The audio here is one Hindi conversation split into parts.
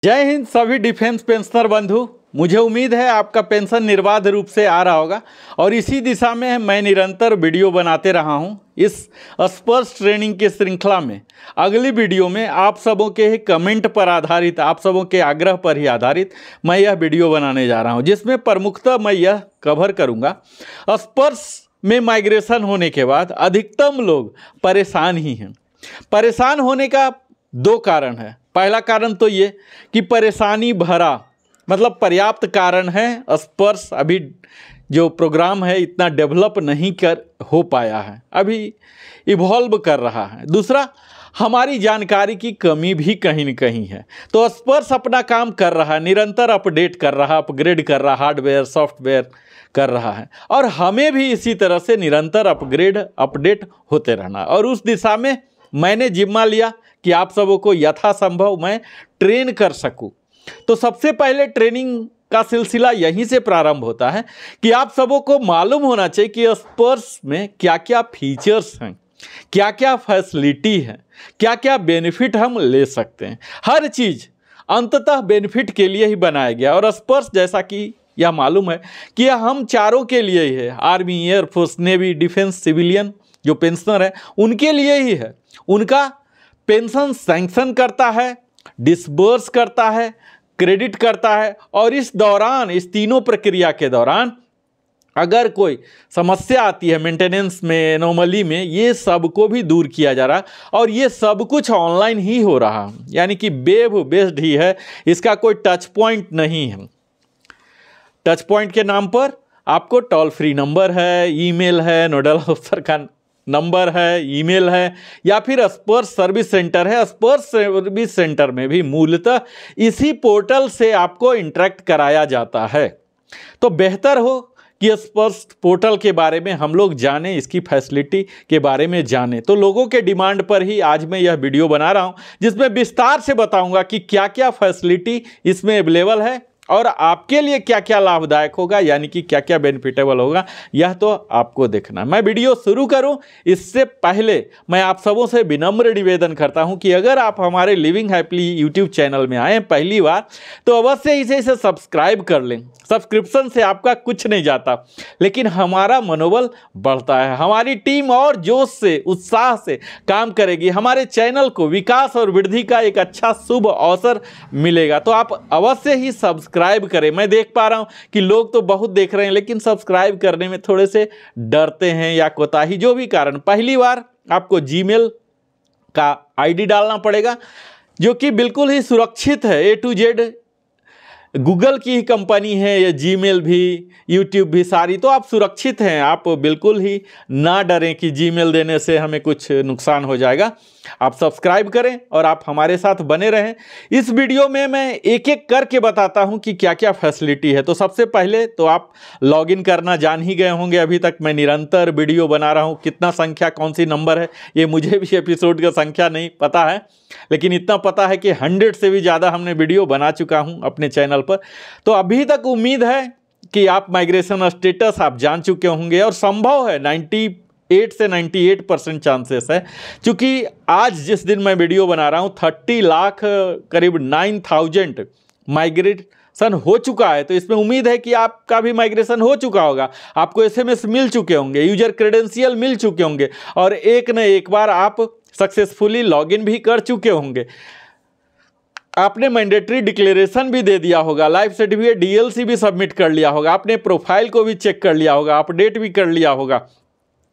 जय हिंद सभी डिफेंस पेंशनर बंधु। मुझे उम्मीद है आपका पेंशन निर्बाध रूप से आ रहा होगा और इसी दिशा में मैं निरंतर वीडियो बनाते रहा हूं। इस स्पर्श ट्रेनिंग की श्रृंखला में अगली वीडियो में आप सबों के ही कमेंट पर आधारित, आप सबों के आग्रह पर ही आधारित मैं यह वीडियो बनाने जा रहा हूं, जिसमें प्रमुखतः मैं यह कवर करूंगा स्पर्श में माइग्रेशन होने के बाद अधिकतम लोग परेशान ही हैं। परेशान होने का दो कारण है। पहला कारण तो ये कि परेशानी भरा मतलब पर्याप्त कारण है, स्पर्श अभी जो प्रोग्राम है इतना डेवलप नहीं हो पाया है, अभी इवॉल्व कर रहा है। दूसरा, हमारी जानकारी की कमी भी कहीं न कहीं है। तो स्पर्श अपना काम कर रहा है, निरंतर अपडेट कर रहा, अपग्रेड कर रहा, हार्डवेयर सॉफ्टवेयर कर रहा है और हमें भी इसी तरह से निरंतर अपडेट होते रहना। और उस दिशा में मैंने जिम्मा लिया कि आप सबों को यथासंभव मैं ट्रेन कर सकूं। तो सबसे पहले ट्रेनिंग का सिलसिला यहीं से प्रारंभ होता है कि आप सबों को मालूम होना चाहिए कि स्पर्श में क्या क्या फीचर्स हैं, क्या क्या फैसिलिटी है, क्या क्या बेनिफिट हम ले सकते हैं। हर चीज़ अंततः बेनिफिट के लिए ही बनाया गया और स्पर्श जैसा कि यह मालूम है कि यह हम चारों के लिए ही है, army, air force, navy, defence, civilian जो पेंशनर है उनके लिए ही है। उनका पेंशन सैंक्शन करता है, डिसबर्स करता है, क्रेडिट करता है और इस दौरान, इस तीनों प्रक्रिया के दौरान अगर कोई समस्या आती है मेंटेनेंस में, एनोमली में, ये सब को भी दूर किया जा रहा और ये सब कुछ ऑनलाइन ही हो रहा, यानी कि वेब बेस्ड ही है, इसका कोई टच पॉइंट नहीं है। टच पॉइंट के नाम पर आपको टोल फ्री नंबर है, ईमेल है, नोडल ऑफिसर का नंबर है, ईमेल है या फिर स्पर्श सर्विस सेंटर है। स्पर्श सर्विस सेंटर में भी मूलतः इसी पोर्टल से आपको इंटरेक्ट कराया जाता है। तो बेहतर हो कि स्पर्श पोर्टल के बारे में हम लोग जानें, इसकी फैसिलिटी के बारे में जानें। तो लोगों के डिमांड पर ही आज मैं यह वीडियो बना रहा हूं, जिसमें विस्तार से बताऊंगा कि क्या क्या फैसिलिटी इसमें अवेलेबल है और आपके लिए क्या क्या लाभदायक होगा, यानी कि क्या क्या बेनिफिटेबल होगा, यह तो आपको देखना। मैं वीडियो शुरू करूं इससे पहले मैं आप सबों से विनम्र निवेदन करता हूं कि अगर आप हमारे लिविंग हैप्पीली यूट्यूब चैनल में आए पहली बार तो अवश्य इसे सब्सक्राइब कर लें। सब्सक्रिप्शन से आपका कुछ नहीं जाता, लेकिन हमारा मनोबल बढ़ता है, हमारी टीम और जोश से, उत्साह से काम करेगी, हमारे चैनल को विकास और वृद्धि का एक अच्छा शुभ अवसर मिलेगा। तो आप अवश्य ही सब्सक्राइब करें। मैं देख पा रहा हूं कि लोग तो बहुत देख रहे हैं लेकिन सब्सक्राइब करने में थोड़े से डरते हैं या कोताही, जो भी कारण। पहली बार आपको जीमेल का आईडी डालना पड़ेगा जो कि बिल्कुल ही सुरक्षित है। ए टू जेड गूगल की ही कंपनी है, ये जीमेल भी, यूट्यूब भी, सारी तो आप सुरक्षित हैं। आप बिल्कुल ही ना डरें कि जीमेल देने से हमें कुछ नुकसान हो जाएगा। आप सब्सक्राइब करें और आप हमारे साथ बने रहें। इस वीडियो में मैं एक एक करके बताता हूं कि क्या क्या फैसिलिटी है। तो सबसे पहले तो आप लॉगिन करना जान ही गए होंगे। अभी तक मैं निरंतर वीडियो बना रहा हूं, कितना संख्या, कौन सी नंबर है ये मुझे भी एपिसोड का संख्या नहीं पता है, लेकिन इतना पता है कि 100 से भी ज़्यादा हमने वीडियो बना चुका हूं अपने चैनल पर। तो अभी तक उम्मीद है कि आप माइग्रेशन स्टेटस आप जान चुके होंगे और संभव है 98 से 98% चांसेस है, क्योंकि आज जिस दिन मैं वीडियो बना रहा हूं 30 लाख करीब 9000 माइग्रेशन हो चुका है। तो इसमें उम्मीद है कि आपका भी माइग्रेशन हो चुका होगा, आपको एसएमएस मिल चुके होंगे, यूजर क्रेडेंशियल मिल चुके होंगे और एक न एक बार आप सक्सेसफुली लॉगिन भी कर चुके होंगे। आपने मैंडेटरी डिक्लेरेशन भी दे दिया होगा, लाइफ सर्टिफिकेट डीएलसी भी सबमिट कर लिया होगा, आपने प्रोफाइल को भी चेक कर लिया होगा, अपडेट भी कर लिया होगा,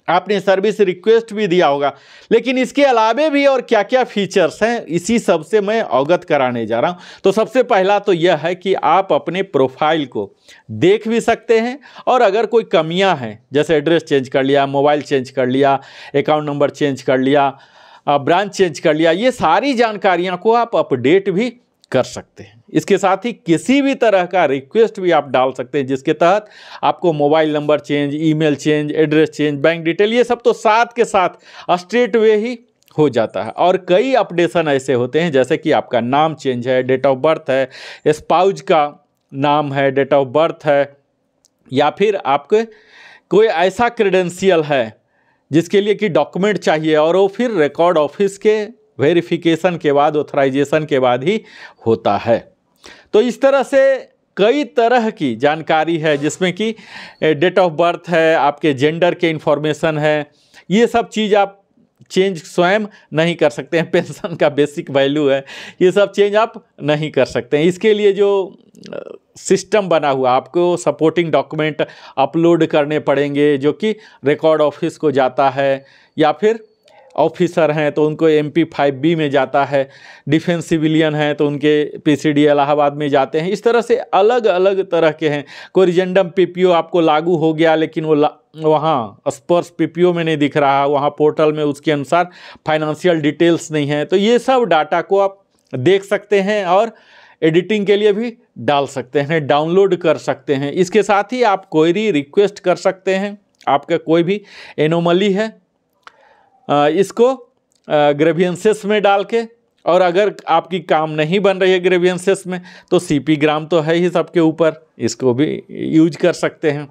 आपने सर्विस रिक्वेस्ट भी दिया होगा। लेकिन इसके अलावे भी और क्या क्या फीचर्स हैं, इसी सब से मैं अवगत कराने जा रहा हूं। तो सबसे पहला तो यह है कि आप अपने प्रोफाइल को देख भी सकते हैं और अगर कोई कमियां हैं, जैसे एड्रेस चेंज कर लिया, मोबाइल चेंज कर लिया, अकाउंट नंबर चेंज कर लिया, ब्रांच चेंज कर लिया, ये सारी जानकारियां को आप अपडेट भी कर सकते हैं। इसके साथ ही किसी भी तरह का रिक्वेस्ट भी आप डाल सकते हैं जिसके तहत आपको mobile number change, email change, address change, bank detail, ये सब तो साथ के साथ स्ट्रेट वे ही हो जाता है। और कई अपडेशन ऐसे होते हैं जैसे कि आपका नाम चेंज है, डेट ऑफ बर्थ है, स्पाउज का नाम है, डेट ऑफ बर्थ है, या फिर आपके कोई ऐसा क्रेडेंशियल है जिसके लिए कि डॉक्यूमेंट चाहिए और वो फिर रिकॉर्ड ऑफिस के वेरिफिकेशन के बाद, ऑथराइजेशन के बाद ही होता है। तो इस तरह से कई तरह की जानकारी है, जिसमें कि डेट ऑफ बर्थ है, आपके जेंडर के इंफॉर्मेशन है, ये सब चीज़ आप चेंज स्वयं नहीं कर सकते हैं। पेंशन का बेसिक वैल्यू है, ये सब चेंज आप नहीं कर सकते हैं। इसके लिए जो सिस्टम बना हुआ, आपको सपोर्टिंग डॉक्यूमेंट अपलोड करने पड़ेंगे, जो कि रिकॉर्ड ऑफिस को जाता है, या फिर ऑफिसर हैं तो उनको MP5B में जाता है, डिफेंस सिविलियन हैं तो उनके PCD इलाहाबाद में जाते हैं। इस तरह से अलग अलग तरह के हैं। कोरिजेंडम PPO आपको लागू हो गया, लेकिन वो वहाँ स्पर्श PPO में नहीं दिख रहा, वहाँ पोर्टल में उसके अनुसार फाइनेंशियल डिटेल्स नहीं है। तो ये सब डाटा को आप देख सकते हैं और एडिटिंग के लिए भी डाल सकते हैं, डाउनलोड कर सकते हैं। इसके साथ ही आप क्वेरी रिक्वेस्ट कर सकते हैं, आपका कोई भी एनोमली है इसको ग्रेवियंसेस में डाल के, और अगर आपकी काम नहीं बन रही है ग्रेवियंसेस में तो CP ग्राम तो है ही सबके ऊपर, इसको भी यूज कर सकते हैं।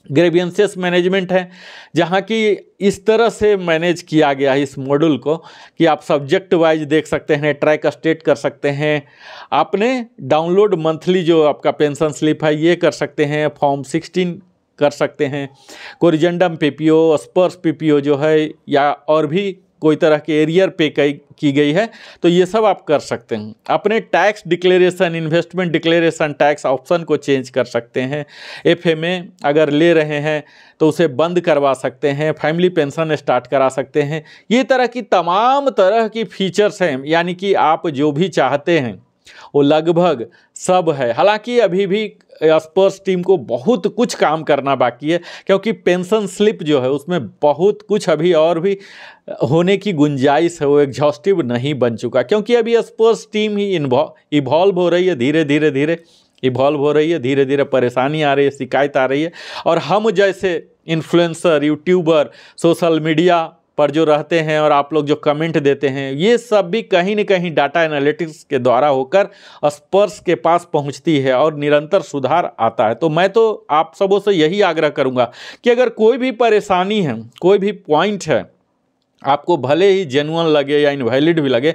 ग्रेवियंसेस मैनेजमेंट है, जहाँ की इस तरह से मैनेज किया गया है इस मॉड्यूल को कि आप सब्जेक्ट वाइज देख सकते हैं, ट्रैक स्टेट कर सकते हैं, आपने डाउनलोड मंथली जो आपका पेंशन स्लिप है ये कर सकते हैं, फॉर्म 16 कर सकते हैं, कोरिजेंडम PPO, स्पर्श PPO जो है, या और भी कोई तरह के एरियर पे की गई है तो ये सब आप कर सकते हैं। अपने tax declaration, investment declaration, tax option को चेंज कर सकते हैं। FMA अगर ले रहे हैं तो उसे बंद करवा सकते हैं, फैमिली पेंशन स्टार्ट करा सकते हैं। ये तरह की तमाम तरह की फीचर्स हैं, यानी कि आप जो भी चाहते हैं वो लगभग सब है। हालांकि अभी भी स्पर्श टीम को बहुत कुछ काम करना बाकी है, क्योंकि पेंशन स्लिप जो है उसमें बहुत कुछ अभी और भी होने की गुंजाइश है, वो एग्जॉस्टिव नहीं बन चुका, क्योंकि अभी स्पर्श टीम ही इवॉल्व हो रही है, धीरे धीरे इवॉल्व हो रही है, धीरे धीरे परेशानी आ रही है, शिकायत आ रही है। और हम जैसे इन्फ्लुएंसर, यूट्यूबर, सोशल मीडिया पर जो रहते हैं और आप लोग जो कमेंट देते हैं, ये सब भी कहीं न कहीं डाटा एनालिटिक्स के द्वारा होकर स्पर्श के पास पहुंचती है और निरंतर सुधार आता है। तो मैं तो आप सबों से यही आग्रह करूंगा कि अगर कोई भी परेशानी है, कोई भी पॉइंट है, आपको भले ही जेन्युइन लगे या इनवैलिड भी लगे,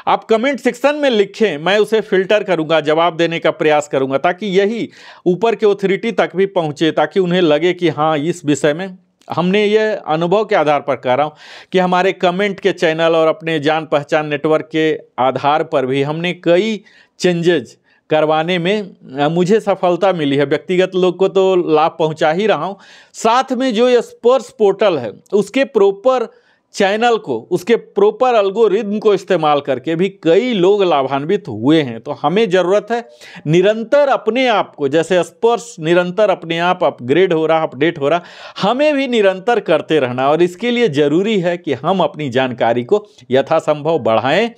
आप कमेंट सेक्शन में लिखें, मैं उसे फिल्टर करूंगा, जवाब देने का प्रयास करूंगा, ताकि यही ऊपर के अथॉरिटी तक भी पहुंचे, ताकि उन्हें लगे कि हाँ, इस विषय में हमने ये अनुभव के आधार पर कह रहा हूँ कि हमारे कमेंट के चैनल और अपने जान पहचान नेटवर्क के आधार पर भी हमने कई चेंजेज करवाने में मुझे सफलता मिली है। व्यक्तिगत लोग को तो लाभ पहुंचा ही रहा हूं, साथ में जो ये स्पर्श पोर्टल है उसके प्रॉपर चैनल को, उसके प्रॉपर एल्गोरिथम को इस्तेमाल करके भी कई लोग लाभान्वित हुए हैं। तो हमें ज़रूरत है निरंतर अपने आप को, जैसे स्पर्श निरंतर अपने आप अपग्रेड हो रहा, अपडेट हो रहा, हमें भी निरंतर करते रहना। और इसके लिए ज़रूरी है कि हम अपनी जानकारी को यथासंभव बढ़ाएं,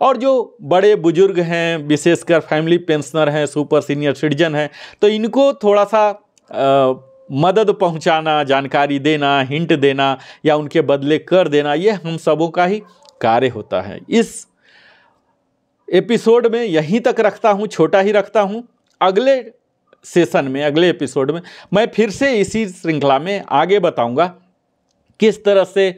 और जो बड़े बुजुर्ग हैं, विशेषकर फैमिली पेंशनर हैं, सुपर सीनियर सिटीजन हैं, तो इनको थोड़ा सा मदद पहुंचाना, जानकारी देना, हिंट देना या उनके बदले कर देना, ये हम सबों का ही कार्य होता है। इस एपिसोड में यहीं तक रखता हूं, छोटा ही रखता हूं। अगले सेशन में, अगले एपिसोड में मैं फिर से इसी श्रृंखला में आगे बताऊंगा किस तरह से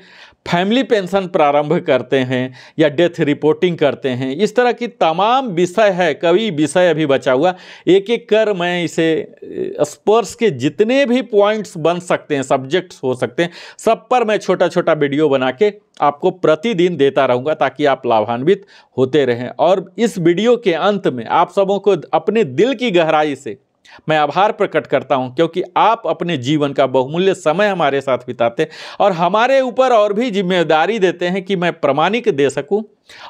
फैमिली पेंशन प्रारंभ करते हैं या डेथ रिपोर्टिंग करते हैं। इस तरह की तमाम विषय है, कई विषय अभी बचा हुआ, एक एक कर मैं इसे स्पर्श के जितने भी पॉइंट्स बन सकते हैं, सब्जेक्ट्स हो सकते हैं, सब पर मैं छोटा छोटा वीडियो बना के आपको प्रतिदिन देता रहूँगा, ताकि आप लाभान्वित होते रहें। और इस वीडियो के अंत में आप सबों को अपने दिल की गहराई से मैं आभार प्रकट करता हूं, क्योंकि आप अपने जीवन का बहुमूल्य समय हमारे साथ बिताते और हमारे ऊपर और भी जिम्मेदारी देते हैं कि मैं प्रमाणिक दे सकूं।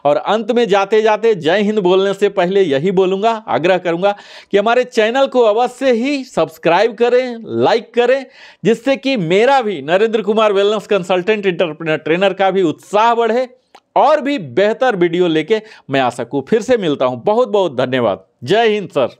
और अंत में जाते जाते जय हिंद बोलने से पहले यही बोलूंगा, आग्रह करूंगा कि हमारे चैनल को अवश्य ही सब्सक्राइब करें, लाइक करें, जिससे कि मेरा भी, Narendra Kumar wellness consultant entrepreneur trainer का भी उत्साह बढ़े और भी बेहतर वीडियो लेके मैं आ सकूं। फिर से मिलता हूं। बहुत बहुत धन्यवाद। जय हिंद सर।